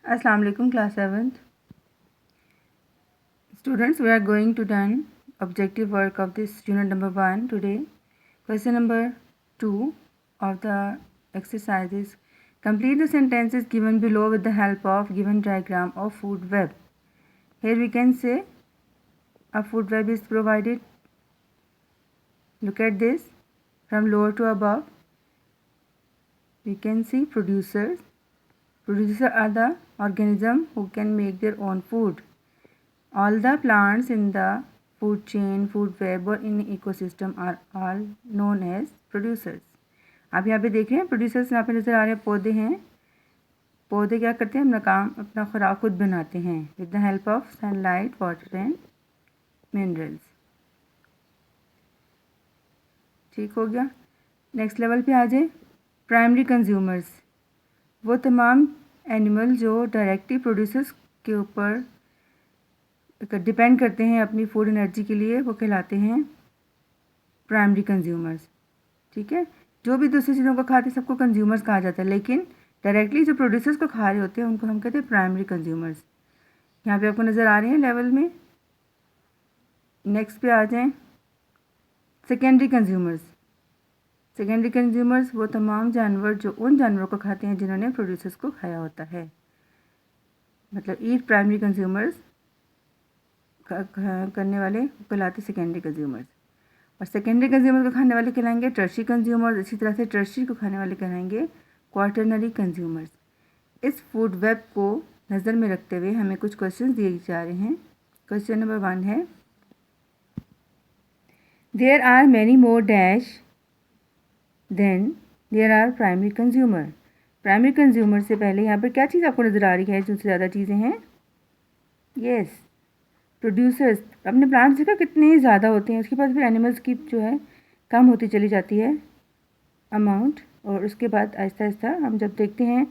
Assalamu alaikum, class 7th. Students, we are going to done objective work of this unit number 1 today. Question number 2 of the exercise is complete the sentences given below with the help of given diagram of food web. Here we can say a food web is provided. Look at this from lower to above. We can see producers. Producers are the organism who can make their own food. All the plants in the food chain, food web or in ecosystem are all known as producers. आप यहाँ पे देख रहे हैं producers यहाँ पे नज़र आ रहे हैं, पौधे हैं। पौधे क्या करते हैं, अपना खुराक खुद बनाते हैं with the help of sunlight, water and minerals. ठीक हो गया। नेक्स्ट लेवल पे आ जाए। प्राइमरी कंज्यूमर्स, वो तमाम एनिमल जो डायरेक्टली प्रोड्यूसर्स के ऊपर डिपेंड करते हैं अपनी फूड एनर्जी के लिए, वो कहलाते हैं प्राइमरी कंज्यूमर्स। ठीक है, जो भी दूसरी चीज़ों को खाते हैं सबको कंज्यूमर्स कहा जाता है, लेकिन डायरेक्टली जो प्रोड्यूसर्स को खा रहे होते हैं उनको हम कहते हैं प्राइमरी कंज्यूमर्स। यहाँ पे आपको नज़र आ रहे हैं लेवल में। नेक्स्ट पे आ जाएं सेकेंडरी कंज्यूमर्स। सेकेंडरी कंज्यूमर्स वो तमाम जानवर जो उन जानवरों को खाते हैं जिन्होंने प्रोड्यूसर्स को खाया होता है, मतलब ईट प्राइमरी कंज्यूमर्स करने वाले कहलाते सेकेंडरी कंज्यूमर्स। और सेकेंडरी कंज्यूमर को खाने वाले कहलाएंगे टर्शियरी कंज्यूमर्स। इसी तरह से टर्शियरी को खाने वाले कहलाएंगे क्वार्टरनरी कंज्यूमर्स। इस फूड वेब को नज़र में रखते हुए हमें कुछ क्वेश्चन दिए जा रहे हैं। क्वेश्चन नंबर 1 है, there are many more dash then there are primary consumer. Primary consumer से पहले यहाँ पर क्या चीज़ आपको नज़र आ रही है जो ज़्यादा चीज़ें हैं? Yes, producers. अपने प्लांट्स देखा कितने ज़्यादा होते हैं, उसके बाद फिर एनिमल्स की जो है कम होती चली जाती है अमाउंट, और उसके बाद आहिस्ता आहिस्ता हम जब देखते हैं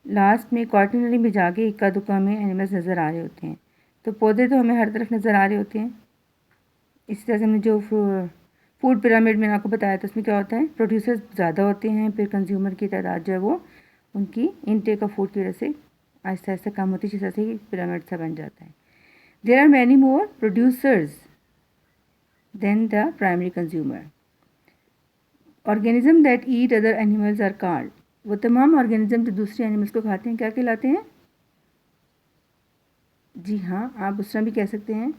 लास्ट में क्वार्टरनरी में जाके इक्का दुक्का में एनिमल्स नज़र आ रहे होते हैं। तो पौधे तो हमें हर तरफ नज़र आ रहे होते हैं। इसी तरह से हमने जो फूड पिरामिड मैंने आपको बताया था उसमें क्या होता है, प्रोड्यूसर्स ज़्यादा होते हैं, फिर कंज्यूमर की तादाद जो है वो उनकी इनटेक ऑफ फूड की वजह से आहिस्ता आहिस्ता कम होती है, जिस तरह से पिरामिड सा बन जाता है। There are many more producers than the primary consumer. Organism that eat other animals are called. वो तमाम ऑर्गेनिज्म जो दूसरे एनिमल्स को खाते हैं क्या कहलाते हैं? जी हाँ, आप दूसरा भी कह सकते हैं,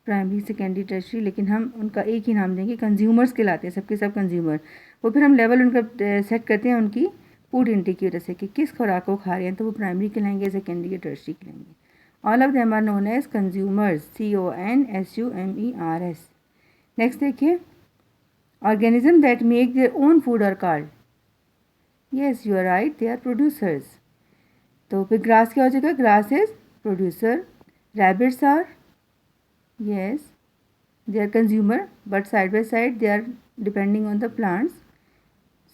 प्राइमरी, सेकेंडरी, टर्शियरी, लेकिन हम उनका एक ही नाम देंगे, कंज्यूमर्स कहलाते हैं, सबके सब कंज्यूमर। वो फिर हम लेवल उनका सेट करते हैं उनकी फूड इंटेक की वजह से कि किस खुराक को खा रहे हैं, तो वो प्राइमरी कहलाएंगे, सेकेंडरी या टर्शियरी कहलाएंगे। All of them are known as consumers, CONSUMERS. Next देखिए, organism that make their own food are called. Yes, you are right, they are producers. तो फिर grass क्या हो जाएगा? Grass is producer. Rabbits are, yes, they are consumer, but side by side they are depending on the plants,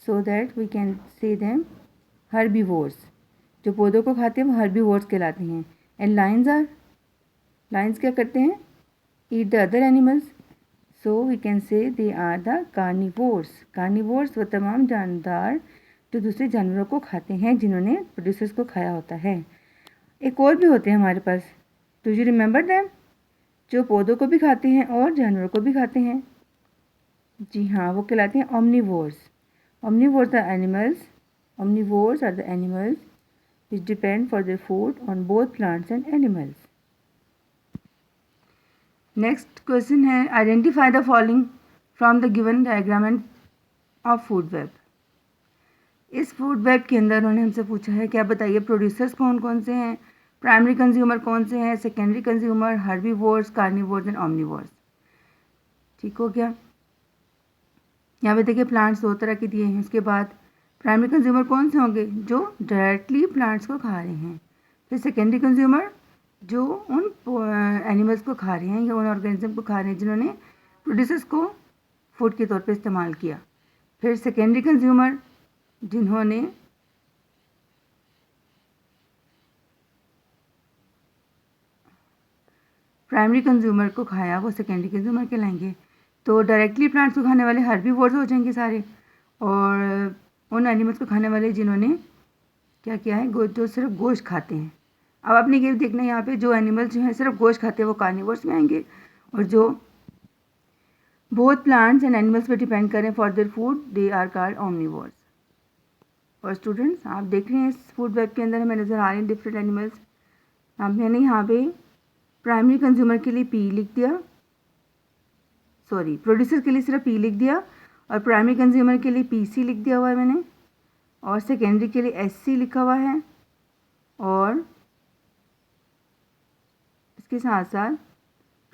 so that we can say them herbivores. जो पौधों को खाते हैं वो herbivores कहलाते हैं। एंड लाइन्स क्या करते हैं? Eat the other animals, so we can say they are the carnivores. Carnivores वो तमाम जानदार जो दूसरे जानवरों को खाते हैं जिन्होंने प्रोड्यूसर्स को खाया होता है। एक और भी होते हैं हमारे पास, डू यू रिमेंबर दैम, जो पौधों को भी खाते हैं और जानवरों को भी खाते हैं। जी हाँ, वो कहलाते हैं omnivores. Omnivores are the animals which depend for their food on both plants and animals. Next question है, identify the following from the given diagram and of food web. इस फूड वेब के अंदर उन्होंने हमसे पूछा है क्या बताइए प्रोड्यूसर्स कौन कौन से हैं, प्राइमरी कंज्यूमर कौन से हैं, secondary consumer, herbivores, carnivores and omnivores. ठीक हो गया। यहाँ पे देखिए प्लांट्स 2 तरह के दिए हैं। उसके बाद प्राइमरी कंज्यूमर कौन से होंगे? जो डायरेक्टली प्लांट्स को खा रहे हैं। फिर सेकेंडरी कंज्यूमर जो उन एनिमल्स को खा रहे हैं या उन ऑर्गेनिज्म को खा रहे हैं जिन्होंने प्रोड्यूसर्स को फूड के तौर पे इस्तेमाल किया। फिर सेकेंडरी कंज्यूमर जिन्होंने प्राइमरी कंज्यूमर को खाया वो सेकेंडरी कंज्यूमर कहलाएंगे। तो डायरेक्टली प्लांट्स को खाने वाले हर्बीवोर्स हो जाएंगे सारे, और उन एनिमल्स को खाने वाले जिन्होंने क्या क्या है, जो सिर्फ गोश्त खाते हैं। अब आपने ये देखना है यहाँ पे जो एनिमल्स जो हैं सिर्फ गोश्त खाते हैं वो कार्निवोर्स में आएंगे, और जो बोथ प्लांट्स एंड एनिमल्स पे डिपेंड करें for their food they are called omnivores. और स्टूडेंट्स आप देख रहे हैं इस फूड वेब के अंदर हमें नज़र आ रहे हैं डिफरेंट एनिमल्स। अब मैंने यहाँ पे प्राइमरी कंज्यूमर के लिए पी लिख दिया, सॉरी प्रोड्यूसर के लिए सिर्फ पी लिख दिया, और प्राइमरी कंज्यूमर के लिए पीसी लिख दिया हुआ है मैंने, और सेकेंडरी के लिए एससी लिखा हुआ है, और इसके साथ साथ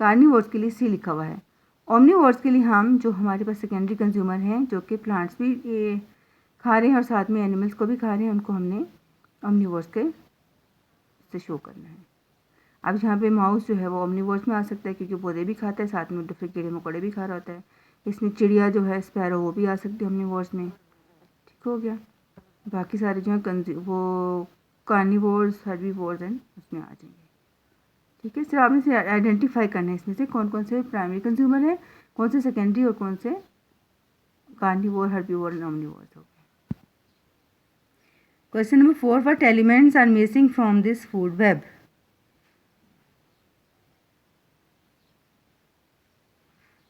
कार्निवोर्स के लिए सी लिखा हुआ है। ओमनिवोर्स के लिए हम जो हमारे पास सेकेंडरी कंज्यूमर हैं जो कि प्लांट्स भी खा रहे हैं और साथ में एनिमल्स को भी खा रहे हैं, उनको हमने ओमनिवोर्स के से शो करना है। अब यहाँ पे माउस जो है वो ओमनिवोर्स में आ सकता है क्योंकि पौधे भी खाता है, साथ में डिफरेंट कीड़े मकोड़े भी खा रहा होता है। इसमें चिड़िया जो है स्पैरो वो भी आ सकती है ओमनिवोर्स में। ठीक हो गया। बाकी सारे जो हैं वो कार्निवोर्स, हर्बीवोर्स एंड उसमें आ जाएंगे। ठीक है, सिर्फ आपने से आइडेंटिफाई करना है इसमें से कौन कौन से प्राइमरी कंज्यूमर है, कौन से सेकेंडरी और कौन से कार्निवोर, हर्बीवोर एंड ओमनिवोर्स हो गए। Question number 4, what elements are missing from this food web?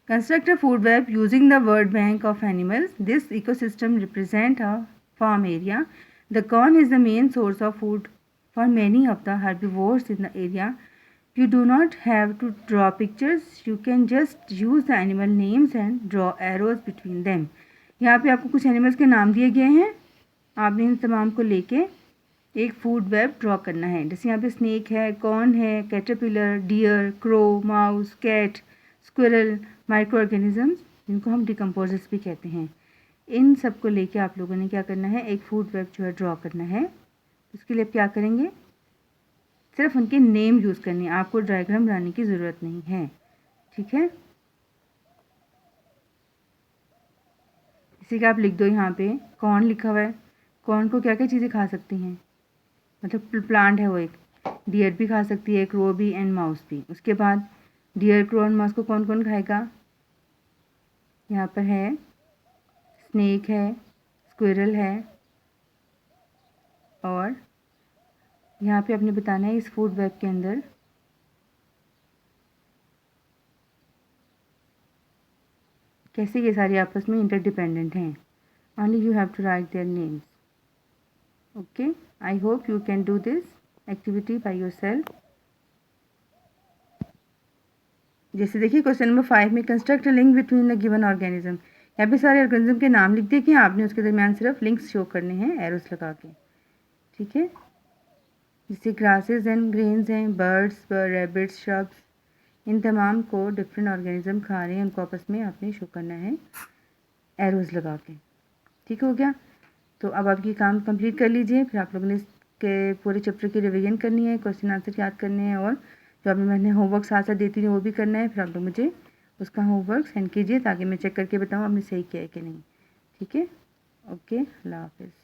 Construct a food web using the word bank of animals. This ecosystem represents a farm area. The corn is the main source of food for many of the herbivores in the area. You do not have to draw pictures. You can just use the animal names and draw arrows between them. यहाँ पे आपको कुछ animals के नाम दिए गए हैं, आपने इन तमाम को लेके एक फूड वेब ड्रॉ करना है। जैसे यहाँ पे स्नेक है, कॉर्न है, caterpillar, deer, crow, mouse, cat, squirrel, micro organisms जिनको हम डिकम्पोजर्स भी कहते हैं, इन सब को लेके आप लोगों ने क्या करना है, एक फूड वेब जो है ड्रॉ करना है। उसके लिए आप क्या करेंगे, सिर्फ उनके नेम यूज़ करने हैं, आपको डायग्राम बनाने की ज़रूरत नहीं है। ठीक है, इसी का आप लिख दो यहाँ पे कॉर्न लिखा हुआ है। कॉर्न को क्या क्या चीज़ें खा सकती हैं, मतलब प्लांट है वो, एक डियर भी खा सकती है, क्रो भी एंड माउस भी। उसके बाद डियर, क्रो एंड माउस को कौन कौन खाएगा, यहाँ पर है स्नेक है, स्क्विरल है, और यहाँ पे आपने बताना है इस फूड वेब के अंदर कैसे ये सारे आपस में इंटरडिपेंडेंट हैं। Only you have to write their names. Okay, I hope you can do this activity by yourself. जैसे देखिए क्वेश्चन नंबर 5 में construct a link between the given organism. यहाँ पे सारे ऑर्गेनिज्म के नाम लिख दिए, आपने उसके दरमियान सिर्फ लिंक्स शो करने हैं एरोस लगा के। ठीक है, जैसे ग्रासेस एंड ग्रेन्स हैं, बर्ड्स, रैबिट्स, श्रब्स, इन तमाम को डिफरेंट ऑर्गेनिज्म खा रहे हैं, उनको आपस में आपने शो करना है एरोज लगा के। ठीक हो गया, तो अब आप ये काम कंप्लीट कर लीजिए, फिर आप लोगों ने इसके पूरे चैप्टर की रिवीजन करनी है, क्वेश्चन आंसर याद करने हैं, और जो आपने मैंने होमवर्क साथ साथ देती थी वो भी करना है। फिर आप लोग मुझे उसका होमवर्क सेंड कीजिए ताकि मैं चेक करके बताऊँ आपने सही किया है कि नहीं। ठीक है, ओके, अल्लाह हाफिज़।